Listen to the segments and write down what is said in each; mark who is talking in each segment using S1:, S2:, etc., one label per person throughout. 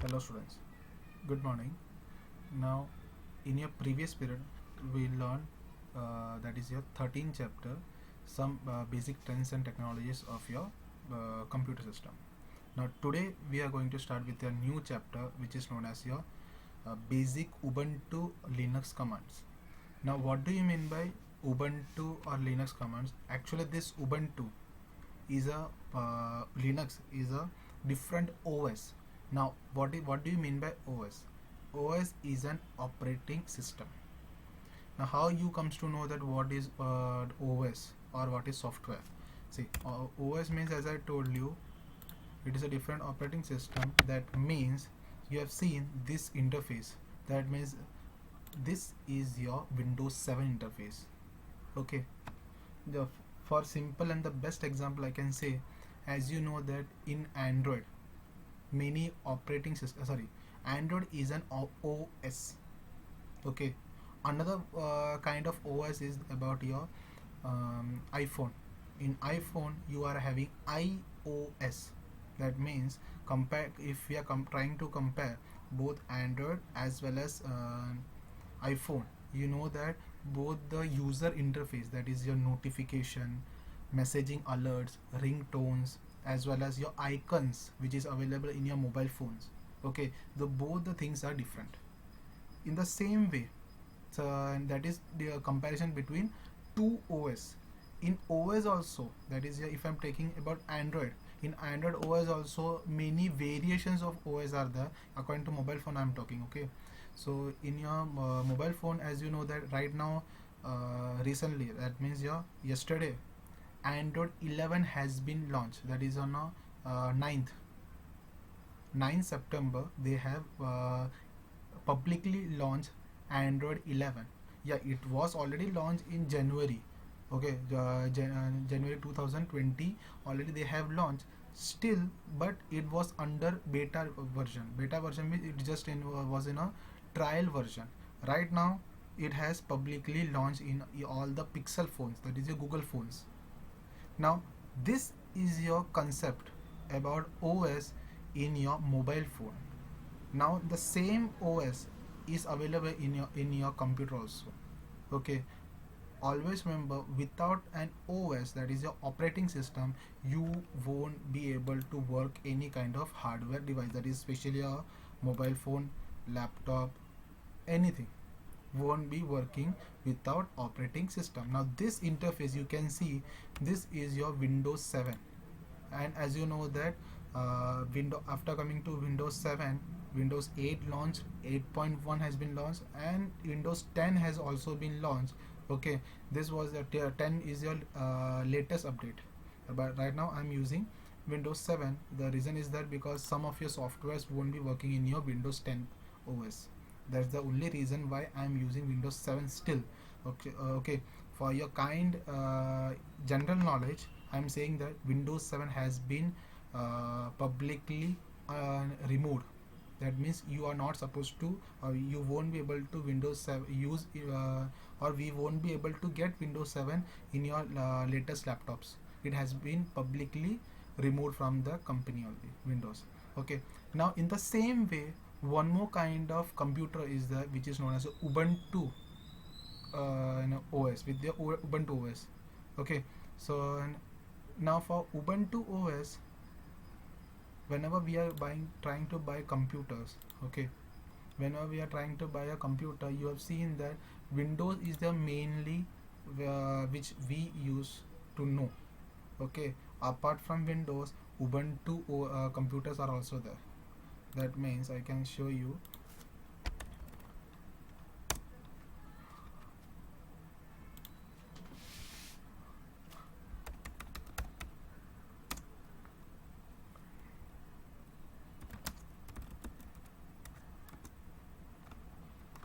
S1: Hello students, good morning. Now in your previous period we learned that is your 13th chapter, some basic trends and technologies of your computer system. Now today we are going to start with a new chapter which is known as your basic Ubuntu Linux commands. Now what do you mean by Ubuntu or Linux commands? Actually this Ubuntu is a Linux is a different OS. Now, what do you mean by OS? OS is an operating system. Now, how you comes to know that what is OS or what is software? See, OS means, as I told you, it is a different operating system. That means you have seen this interface. That means this is your Windows 7 interface. Okay, the for simple and the best example I can say, as you know that in Android many operating system Android is an OS. Okay, another kind of OS is about your iPhone. In iPhone you are having iOS. That means compare, if we are trying to compare both Android as well as iPhone, you know that both the user interface, that is your notification, messaging alerts, ringtones, as well as your icons which is available in your mobile phones. Okay, the both the things are different. In the same way, so and that is the comparison between two OS. In OS also, that is if I'm taking about Android, in Android OS also many variations of OS are there. According to mobile phone I'm talking. Okay, so in your mobile phone, as you know that right now, recently, that means your yesterday, Android 11 has been launched. That is on 9th September. They have publicly launched Android 11. Yeah, it was already launched in January. Okay, January 2020. Already they have launched. Still, but it was under beta version. Beta version means it just was in a trial version. Right now, it has publicly launched in all the Pixel phones. That is your Google phones. Now, this is your concept about OS in your mobile phone. Now, the same OS is available in your computer also. Okay, always remember, without an OS, that is your operating system, you won't be able to work any kind of hardware device, that is especially a mobile phone, laptop, anything won't be working without operating system. Now this interface you can see, this is your Windows 7, and as you know that window after coming to Windows 7, Windows 8 launched, 8.1 has been launched, and Windows 10 has also been launched. Okay, this was the 10 is your latest update, but right now I'm using Windows 7. The reason is that because some of your softwares won't be working in your Windows 10 OS. That's the only reason why I'm using Windows 7 still. Okay, okay, for your kind general knowledge, I'm saying that Windows 7 has been publicly removed. That means you are not supposed to, you won't be able to Windows 7 use, or we won't be able to get Windows 7 in your latest laptops. It has been publicly removed from the company only, Windows. Okay, now in the same way, one more kind of computer is there which is known as Ubuntu OS, with the Ubuntu OS. Okay, so now for Ubuntu OS, whenever we are trying to buy computers, okay, whenever we are trying to buy a computer, you have seen that Windows is the mainly which we use to know. Okay, apart from Windows, Ubuntu computers are also there. That means I can show you.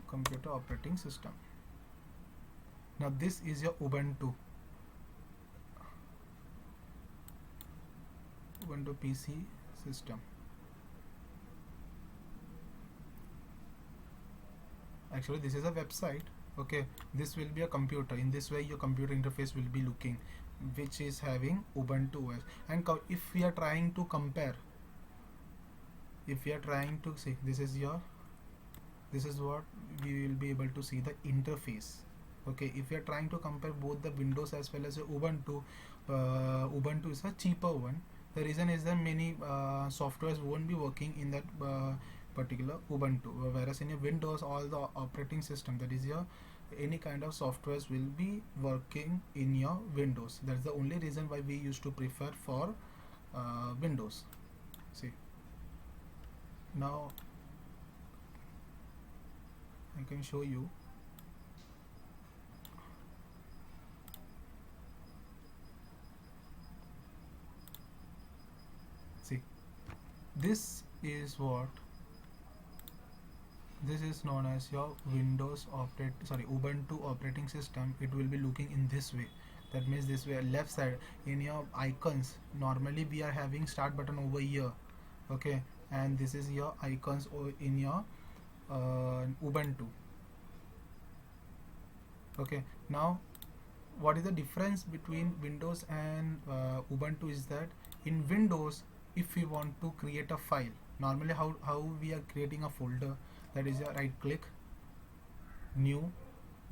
S1: Computer operating system. Now this is your Ubuntu PC system. Actually this is a website. Okay, this will be a computer. In this way your computer interface will be looking, which is having Ubuntu OS. And if we are trying to compare if you are trying to see, this is what we will be able to see, the interface. Okay, if you are trying to compare both the Windows as well as Ubuntu, Ubuntu is a cheaper one. The reason is that many softwares won't be working in that particular Ubuntu, whereas in your Windows, all the operating system, that is your any kind of softwares will be working in your Windows. That's the only reason why we used to prefer for Windows. See, now I can show you. See, this is known as your Ubuntu operating system. It will be looking in this way. That means this way, left side in your icons, normally we are having start button over here. Okay, and this is your icons in your Ubuntu. Okay, now what is the difference between Windows and Ubuntu is that in Windows, if we want to create a file, normally how we are creating a folder, that is a right click, new,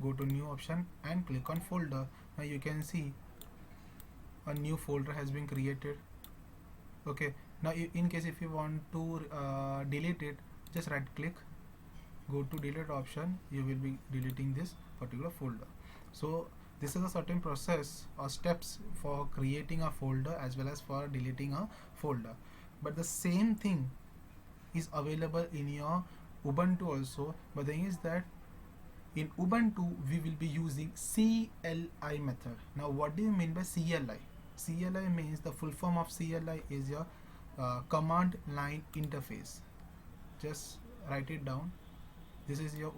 S1: go to new option and click on folder. Now you can see a new folder has been created. Okay, now in case if you want to delete it, just right click, go to delete option, you will be deleting this particular folder. So this is a certain process or steps for creating a folder as well as for deleting a folder, but the same thing is available in your Ubuntu also. But the thing is that in Ubuntu we will be using CLI method. Now what do you mean by CLI? CLI means, the full form of CLI is your command line interface. Just write it down. This is your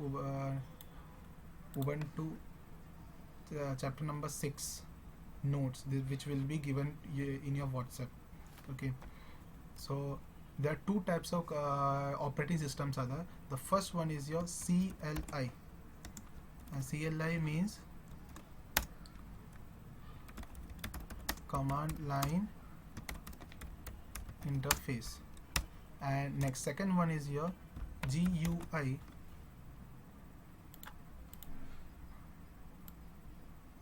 S1: Ubuntu chapter number 6 notes, which will be given in your WhatsApp. Okay, so there are two types of operating systems are there. The first one is your CLI, and CLI means command line interface, and next second one is your GUI.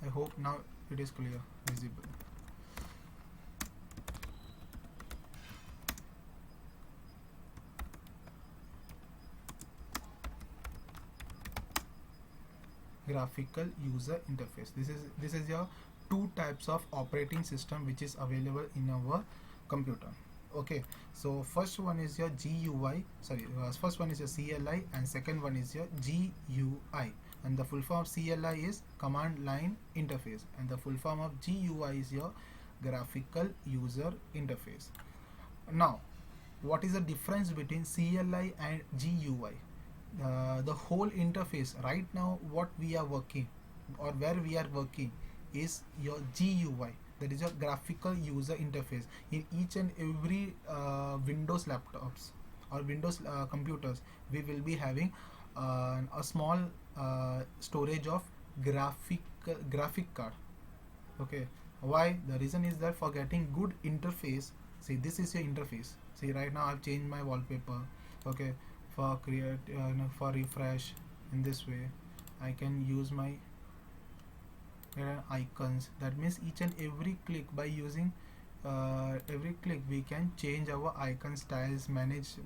S1: I hope now it is clear, visible. Graphical user interface. This is your two types of operating system which is available in our computer. Okay, so first one is your GUI, first one is your CLI and second one is your GUI, and the full form of CLI is command line interface and the full form of GUI is your graphical user interface. Now what is the difference between CLI and GUI? The whole interface right now what we are working or where we are working is your GUI, that is your graphical user interface. In each and every Windows laptops or Windows computers, we will be having a small storage of graphic card. Okay, why? The reason is that for getting good interface, see, this is your interface. See, right now I've changed my wallpaper. Okay, for for refresh, in this way I can use my icons. That means each and every click, by using every click we can change our icon styles, manage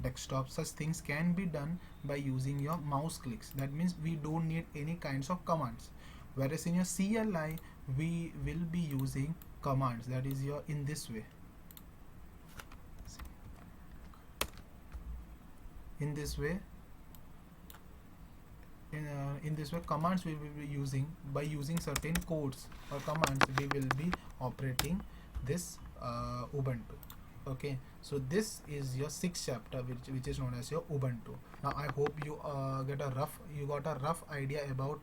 S1: desktop. Such things can be done by using your mouse clicks. That means we don't need any kinds of commands, whereas in your CLI we will be using commands. That is your in this way. In this way, in this way commands we will be using. By using certain codes or commands we will be operating this Ubuntu. Okay, so this is your sixth chapter which is known as your Ubuntu. Now I hope you got a rough idea about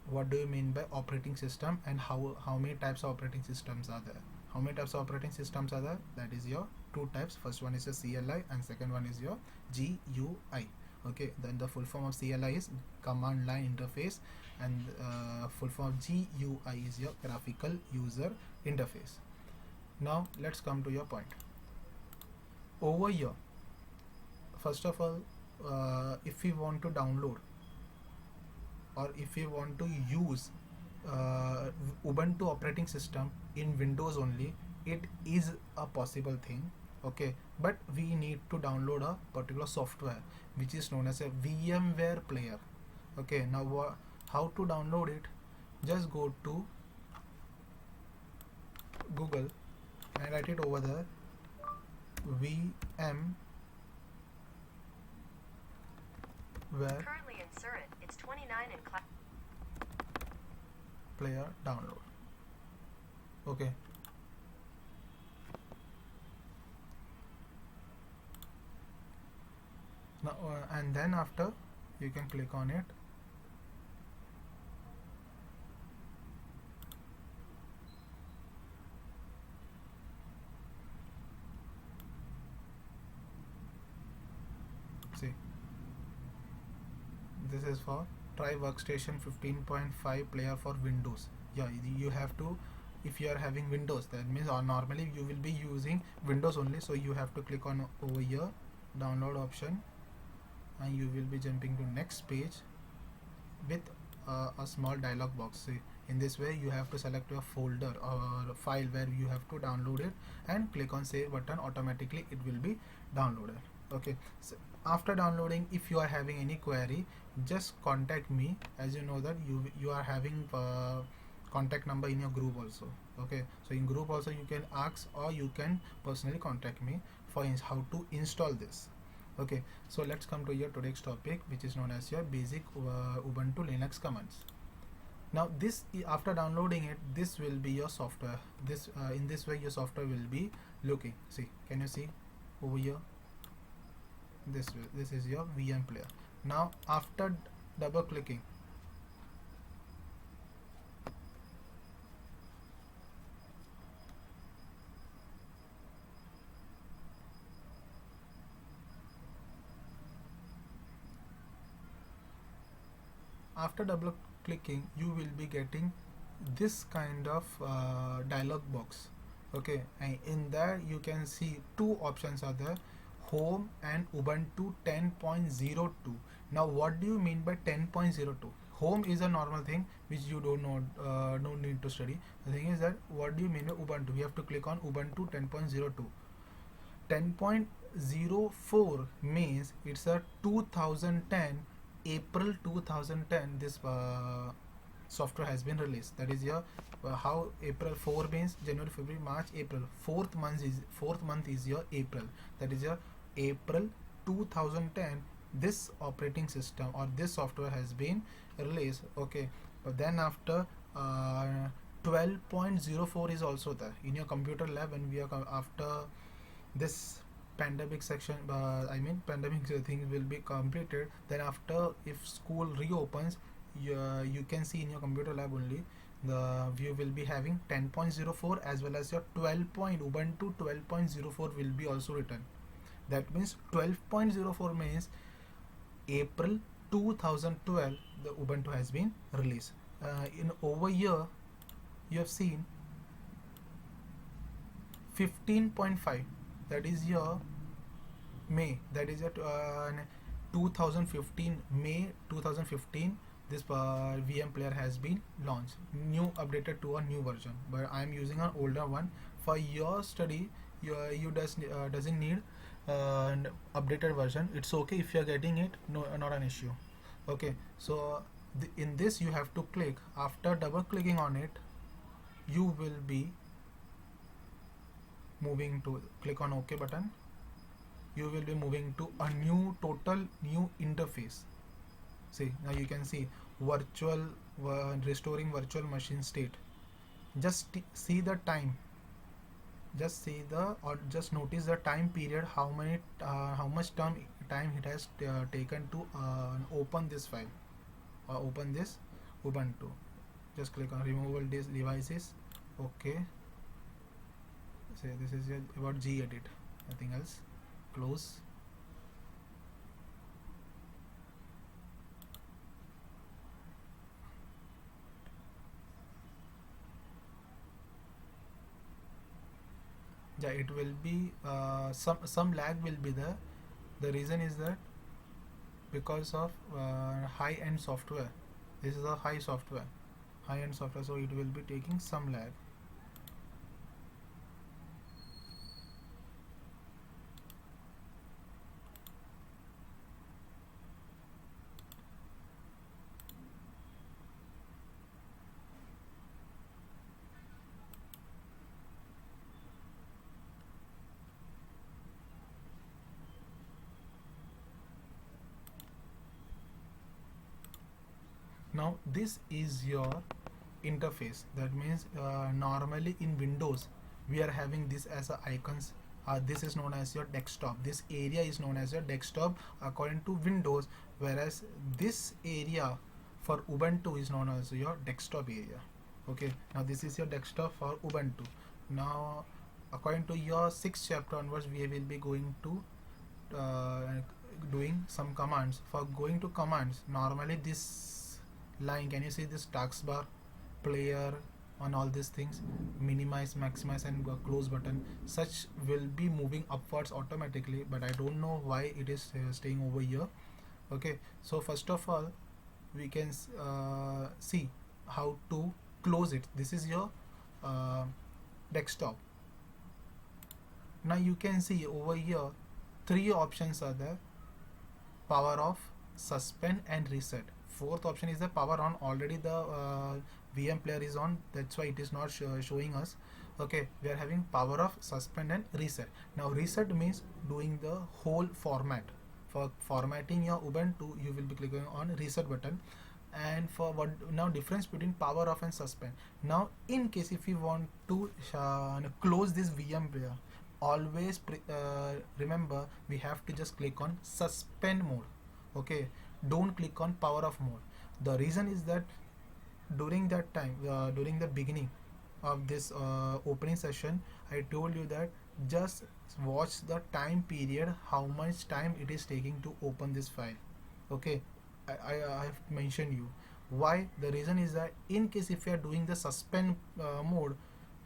S1: what do you mean by operating system and how many types of operating systems are there. How many types of operating systems are there? That is your two types. First one is your CLI and second one is your GUI. Okay, then the full form of CLI is command line interface and full form of GUI is your graphical user interface. Now let's come to your point. over here, first of all, if we want to download or if we want to use Ubuntu operating system in Windows only, it is a possible thing. Okay, but we need to download a particular software which is known as a VMware player. Okay, now how to download it? Just go to Google and write it over there, VMware
S2: Currently in Surrey, it's 29 in class.
S1: player download. Okay, now and then after you can click on it. See, this is for try workstation 15.5 player for Windows. Yeah, you have to, if you are having Windows, that means normally you will be using Windows only, so you have to click on over here download option, and you will be jumping to next page with a small dialog box. See, in this way you have to select your folder or file where you have to download it and click on save button. Automatically it will be downloaded. Okay, so after downloading, if you are having any query, just contact me. As you know that you are having contact number in your group also. Okay, so in group also you can ask or you can personally contact me for how to install this. Okay, so let's come to your today's topic, which is known as your basic Ubuntu Linux commands. Now this, after downloading it, this will be your software. This in this way your software will be looking. See, can you see over here? This is your VM player. Now after double clicking, after double clicking you will be getting this kind of dialog box. Okay, and in there you can see two options are there, home and Ubuntu 10.02. Now what do you mean by 10.02? Home is a normal thing which you don't know, no need to study. The thing is that what do you mean by Ubuntu? We have to click on Ubuntu 10.02. 10.04 means it's a 2010, April 2010 this software has been released. That is your how April 4 means January, February, March, April. Fourth month is your April. That is your April 2010. This operating system or this software has been released. Okay, but then after 12.04 is also there in your computer lab. When we are after this pandemic section, pandemic thing will be completed, then after if school reopens, you can see in your computer lab only the view will be having 10.04 as well as your Ubuntu 12.04 will be also written. That means 12.04 means April 2012 the Ubuntu has been released. In over here you have seen 15.5, that is your May, that is at 2015, May 2015 this VM player has been launched, new updated to a new version, but I am using an older one. For your study you doesn't need an updated version. It's okay if you are getting it, no, not an issue. Okay, so in this you have to click. After double clicking on it, you will be moving to click on OK button. You will be moving to a total new interface. See, now you can see virtual restoring virtual machine state. Just see the time. Just notice the time period. How much time it has taken to open this file or open this Ubuntu. Just click on removable devices. Okay. Say this is about gedit. Nothing else. Close. yeah, it will be some lag will be there. The reason is that because of high-end software. This is a high-end software, so it will be taking some lag. Now this is your interface. That means normally in Windows we are having this as a icons. This is known as your desktop. This area is known as your desktop according to Windows, whereas this area for Ubuntu is known as your desktop area. Okay, now this is your desktop for Ubuntu. Now according to your 6th chapter onwards, we will be going to doing some commands. For going to commands, normally this line, can you see this taskbar, player, on all these things, minimize, maximize and close button, such will be moving upwards automatically, but I don't know why it is staying over here. Okay, so first of all we can see how to close it. This is your desktop. Now you can see over here 3 options are there: power off, suspend and reset. 4th option is the power on. Already the VM player is on, that's why it is not showing us. Okay, we are having power off, suspend and reset. Now reset means doing the whole format. For formatting your Ubuntu, you will be clicking on reset button. And for what now difference between power off and suspend. Now in case if you want to close this VM player, always remember we have to just click on suspend mode. Okay, don't click on power off mode. The reason is that during that time, during the beginning of this opening session, I told you that just watch the time period, how much time it is taking to open this file. Okay, I have mentioned you why. The reason is that in case if you are doing the suspend mode,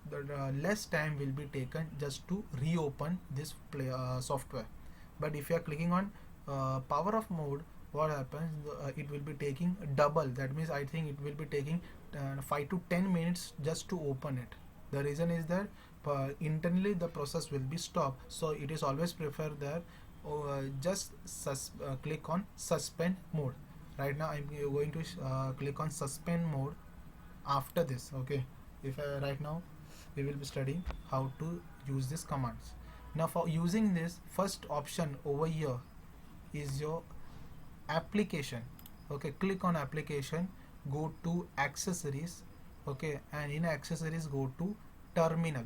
S1: the less time will be taken just to reopen this software. But if you are clicking on power off mode, what happens, it will be taking double. That means I think it will be taking 5 to 10 minutes just to open it. The reason is that internally the process will be stopped, so it is always prefer that just click on suspend mode. Right now I'm going to click on suspend mode after this. Okay, if right now we will be studying how to use these commands. Now for using this, first option over here is your application. Okay, click on application, go to accessories. Okay, and in accessories go to terminal.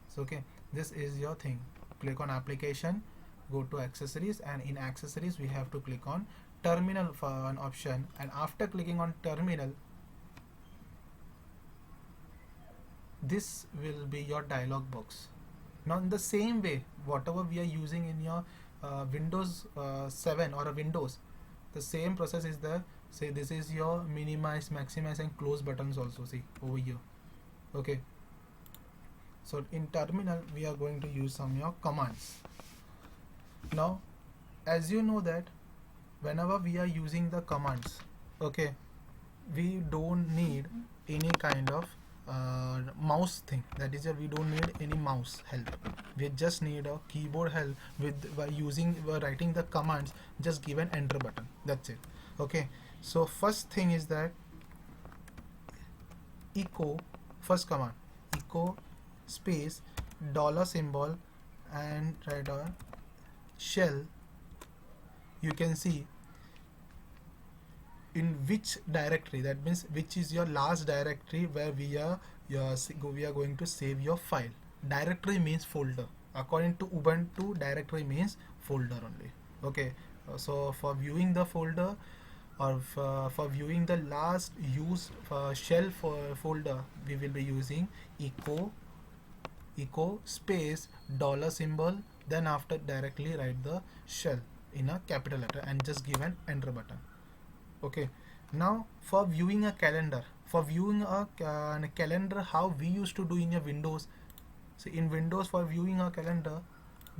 S1: So okay, this is your thing. Click on application, go to accessories, and in accessories we have to click on terminal for an option. And after clicking on terminal, this will be your dialog box. Now in the same way, whatever we are using in your Windows 7 or a Windows, the same process is there. Say this is your minimize, maximize and close buttons also, see over here. Okay, so in terminal we are going to use some your commands. Now as you know that whenever we are using the commands, okay, we don't need any kind of mouse thing. That is, we don't need any mouse help. We just need a keyboard help with by writing the commands. Just give an enter button. That's it. Okay. So first thing is that echo, first command, echo space dollar symbol and write on shell. You can see in which directory, that means which is your last directory where we are going to save your file. Directory means folder. According to Ubuntu, directory means folder only. Okay, so for viewing the folder or for viewing the last used shell folder, we will be using echo space dollar symbol, then after directly write the shell in a capital letter and just give an enter button. Okay, now for viewing a calendar, how we used to do in your Windows, So in Windows, for viewing a calendar,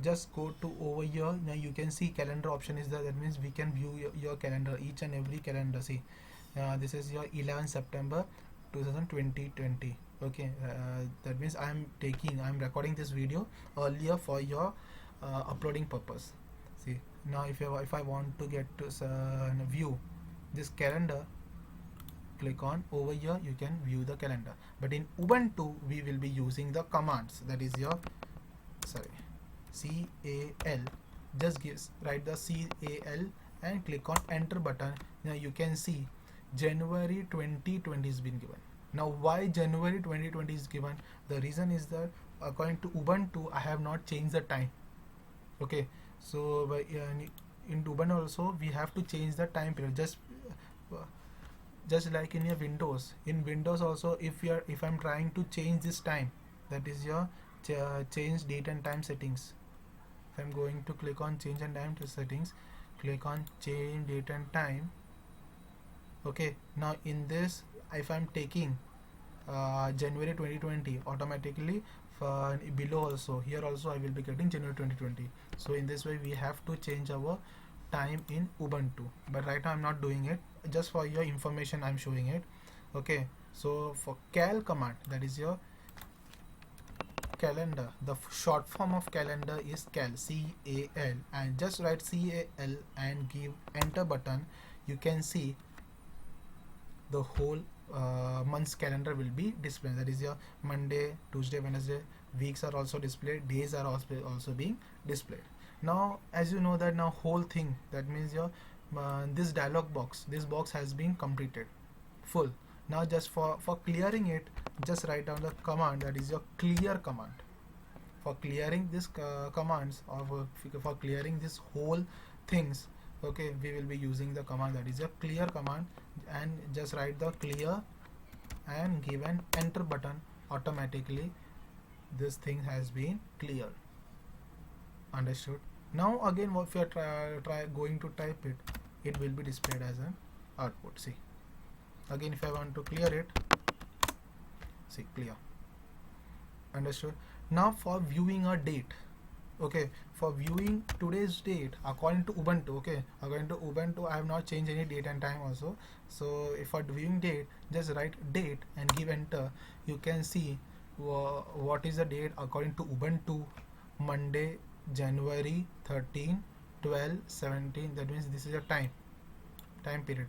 S1: just go to over here. Now you can see calendar option is there. That means we can view your calendar, each and every calendar. See, this is your 11 September 2020. Okay, that means I'm recording this video earlier for your uploading purpose. See, now if I want to get to view this calendar, click on over here, you can view the calendar. But in Ubuntu we will be using the commands, that is your CAL. Just write the CAL and click on enter button. Now you can see January 2020 is been given. Now why January 2020 is given? The reason is that according to Ubuntu I have not changed the time. Okay, so in Ubuntu also we have to change the time period, just like in your Windows. In Windows also, if I'm trying to change this time, that is your change date and time settings. If I'm going to click on change and time to settings, click on change date and time. Okay, now in this, if I'm taking January 2020, automatically below also, here also I will be getting January 2020. So in this way we have to change our time in Ubuntu, but right now I'm not doing it, just for your information I'm showing it. Okay, so for cal command, that is your calendar, the short form of calendar is cal, CAL, and just write CAL and give enter button. You can see the whole month's calendar will be displayed. That is your Monday, Tuesday, Wednesday. Weeks are also displayed, days are also being displayed. Now as you know that now whole thing, that means your this dialog box, this box has been completed full. Now just for clearing it, just write down the command, that is your clear command. For clearing this commands, or for clearing this whole things, okay, we will be using the command, that is a clear command, and just write the clear and give an enter button. Automatically this thing has been cleared. Understood? Now again, if you are try going to type it, it will be displayed as an output. See, again if I want to clear it, see, clear. Understood? Now for viewing a date, okay, for viewing today's date according to Ubuntu, okay, according to Ubuntu I have not changed any date and time also. So if for viewing date, just write date and give enter. You can see what is the date according to Ubuntu. Monday, January 13, 12, 17. That means this is a time period.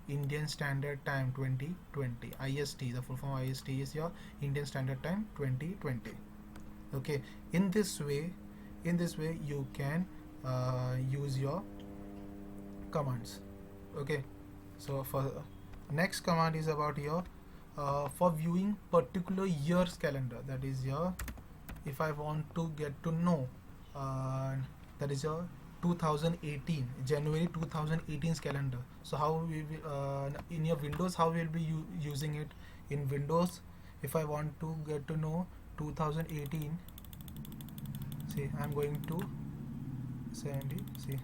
S1: Indian Standard Time 2020, IST, the full form IST is your Indian Standard Time 2020. Okay, in this way you can use your commands. Okay, so for next command is about your for viewing particular year's calendar, that is your, if I want to get to know that is your 2018 January 2018's calendar. So how we will, in your Windows, how we will be using it in Windows? If I want to get to know 2018, see, I'm going to Sandy, see,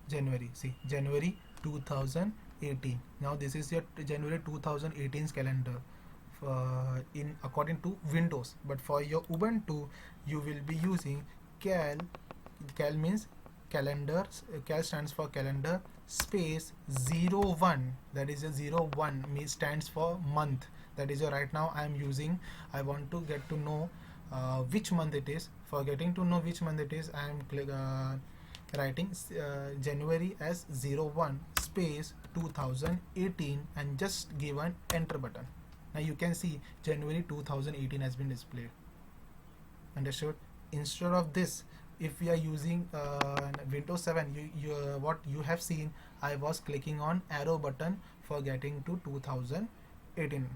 S1: January, see, January 2018. Now this is your January 2018's calendar in according to Windows, but for your Ubuntu you will be using cal. Cal means calendar, cal stands for calendar space 01, that is a 01 means stands for month. That is your, right now I am using, I want to get to know which month it is. For getting to know which month it is, I am writing January as 01 space 2018 and just give an enter button. Now you can see January 2018 has been displayed. Understood? Instead of this, if we are using Windows 7, what you have seen, I was clicking on arrow button for getting to 2018.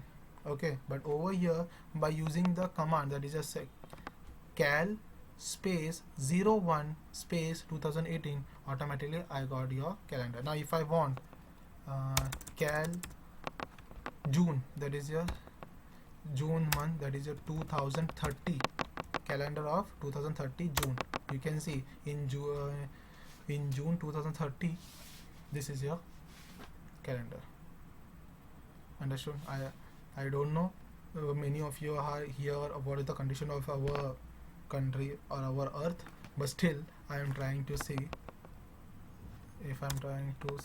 S1: Okay, but over here by using the command, that is a cal space 01 space 2018, automatically I got your calendar. Now if I want cal June, that is your June month, that is your 2030, calendar of 2030 June. You can see in June 2030, this is your calendar. Understood? I don't know Many of you are here what is the condition of our country or our earth, but still I am trying to see if I'm trying to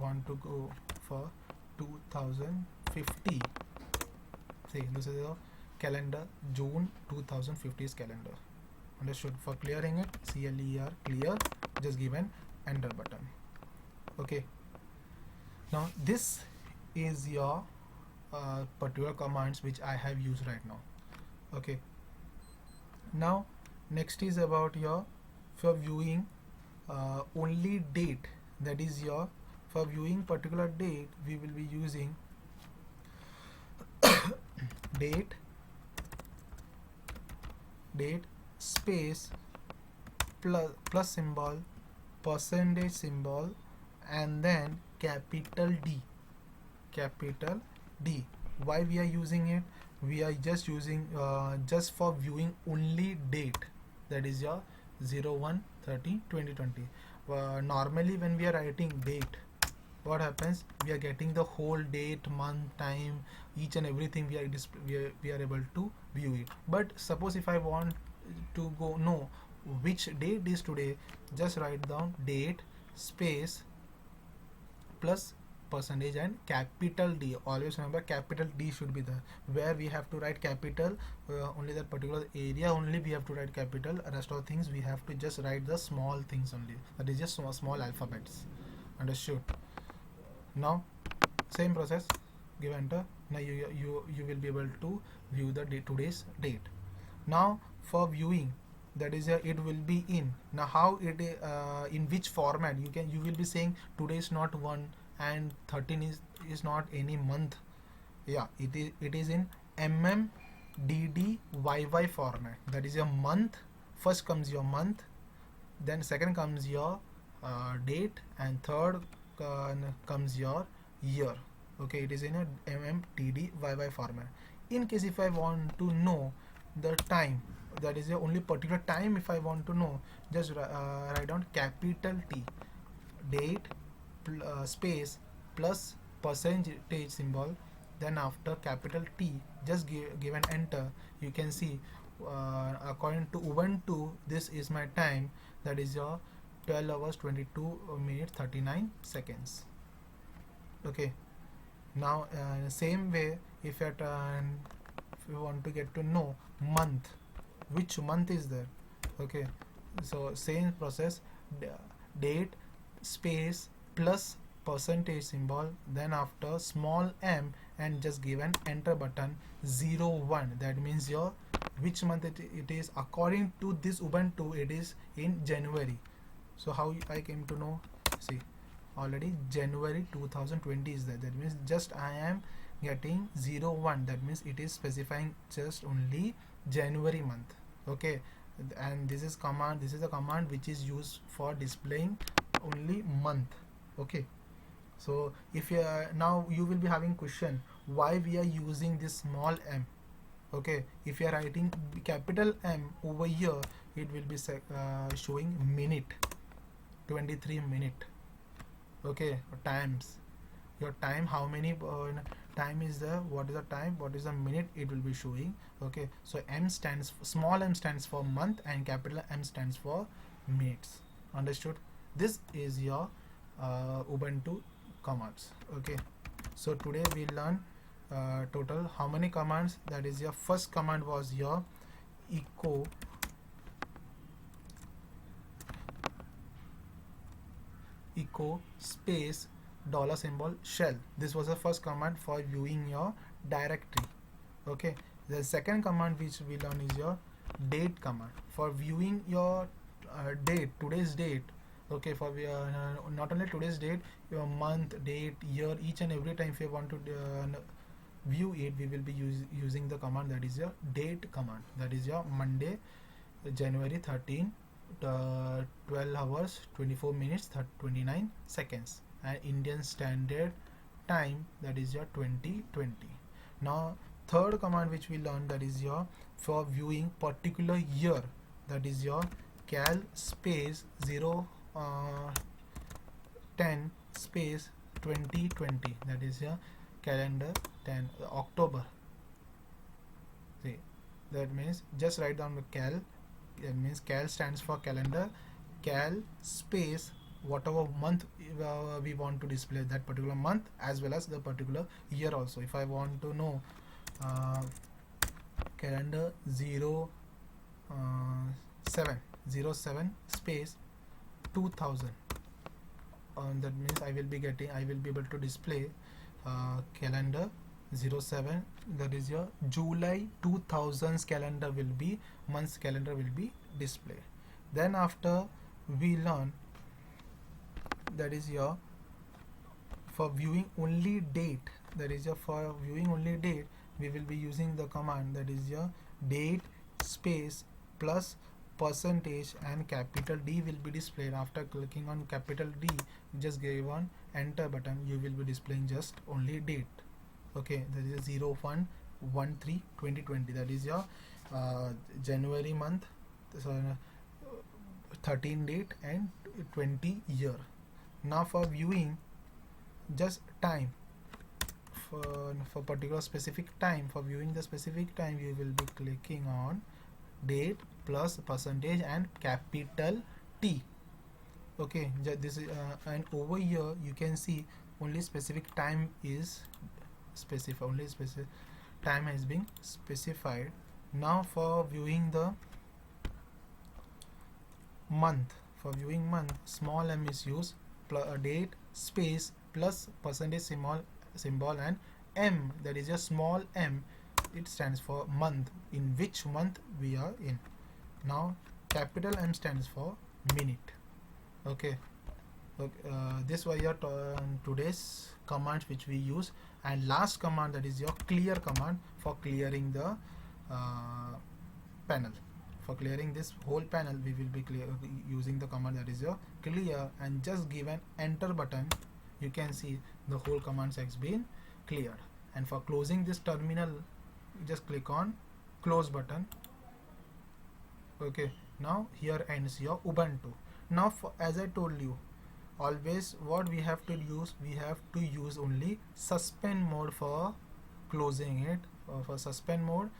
S1: want to go for 2050. See, this is a calendar, June 2050's calendar. Understood? For clearing it, CLER, clear, just give an enter button. Okay, now this is your particular commands which I have used right now. Okay, now next is about your for viewing only date, that is your for viewing particular date we will be using date space plus symbol, percentage symbol, and then capital D. Why we are using it? We are just using just for viewing only date, that is your 01/30/2020. Normally when we are writing date, what happens? We are getting the whole date, month, time, each and everything we are able to view it. But suppose if I want to go know which date is today, just write down date space plus percentage and capital D. Always remember capital D should be there. Where we have to write capital, only that particular area only we have to write capital. Rest of things we have to just write the small things only. That is just small alphabets. Understood? Now same process, give enter. Now you will be able to view the today's date. Now for viewing, that is it will be in. Now how it in which format you will be saying today is not 1 and 13 is not any month. Yeah, it is in MMDDYY format. That is your month. First comes your month, then second comes your date, and third comes your year. Okay, it is in a MMDDYY format. In case if I want to know the time, that is the only particular time if I want to know, just write down capital T, date space plus percentage symbol, then after capital T just give an enter. You can see according to Ubuntu this is my time, that is your 12 hours 22 minutes 39 seconds. Okay, now same way if you want to get to know month, which month is there. Okay, so same process, date space plus percentage symbol, then after small m and just give an enter button. 01, that means your which month it is. According to this Ubuntu it is in January. So how I came to know? See, already January 2020 is there. That means just I am getting 01, that means it is specifying just only January month. Okay, and this is a command which is used for displaying only month. Okay, so if you now you will be having question why we are using this small m. Okay, if you are writing capital M over here, it will be showing minute, 23 minute. Okay, times your time, how many time is there, what is the time, what is the minute, it will be showing. Okay, so small m stands for month and capital M stands for minutes. Understood? This is your Ubuntu commands. Okay, so today we learn total how many commands. That is your first command was your echo space dollar symbol shell. This was the first command for viewing your directory. Okay, the second command which we learn is your date command for viewing your date, today's date. Okay, for not only today's date, your month, date, year, each and every time if you want to view it, we will be using the command that is your date command. That is your Monday, January 13, 12 hours 24 minutes 29 seconds, and Indian Standard Time, that is your 2020. Now third command which we learned, that is your for viewing particular year, that is your cal space 10 space 2020, that is your calendar 10 October. That means just write down the cal. That means cal stands for calendar. Cal space whatever month we want to display, that particular month as well as the particular year also. If I want to know uh, calendar 07 space 2000, that means I will be able to display calendar 07, that is your July 2000's calendar will be, month's calendar will be displayed. Then after we learn, that is your for viewing only date, that is your for viewing only date we will be using the command, that is your date space plus percentage and capital D will be displayed. After clicking on capital D, just give on enter button, you will be displaying just only date. Okay, that is 01/13/2020, that is your January month, so 13 date and 20 year. Now for viewing just time, for particular specific time, for viewing the specific time you will be clicking on date plus percentage and capital T. Okay, this is and over here you can see only specific time is specified, only specific time has been specified. Now for viewing the month, for viewing month, small m is used, date space plus percentage symbol and m, that is a small m, it stands for month, in which month we are in. Now capital M stands for minute. Okay, this was your today's commands which we use. And last command, that is your clear command for clearing the panel. For clearing this whole panel we will be using the command, that is your clear, and just give an enter button, you can see the whole command has been cleared. And for closing this terminal, just click on close button. Okay, now here ends your Ubuntu. Now as I told you, always what we have to use, we have to use only suspend mode for closing it. For suspend mode,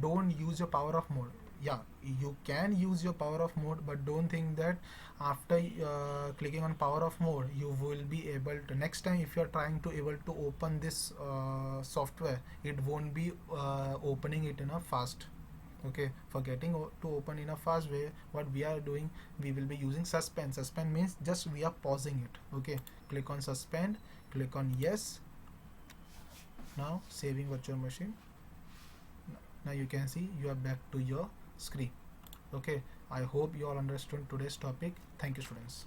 S1: don't use your power off mode. Yeah, you can use your power off mode, but don't think that after clicking on power off mode you will be able to, next time if you are trying to able to open this software, it won't be opening it in a fast. Okay, for getting to open in a fast way, what we are doing, we will be using suspend. Suspend means just we are pausing it. Okay, click on suspend, click on yes. Now saving virtual machine. Now you can see you are back to your screen. Okay, I hope you all understood today's topic. Thank you, students.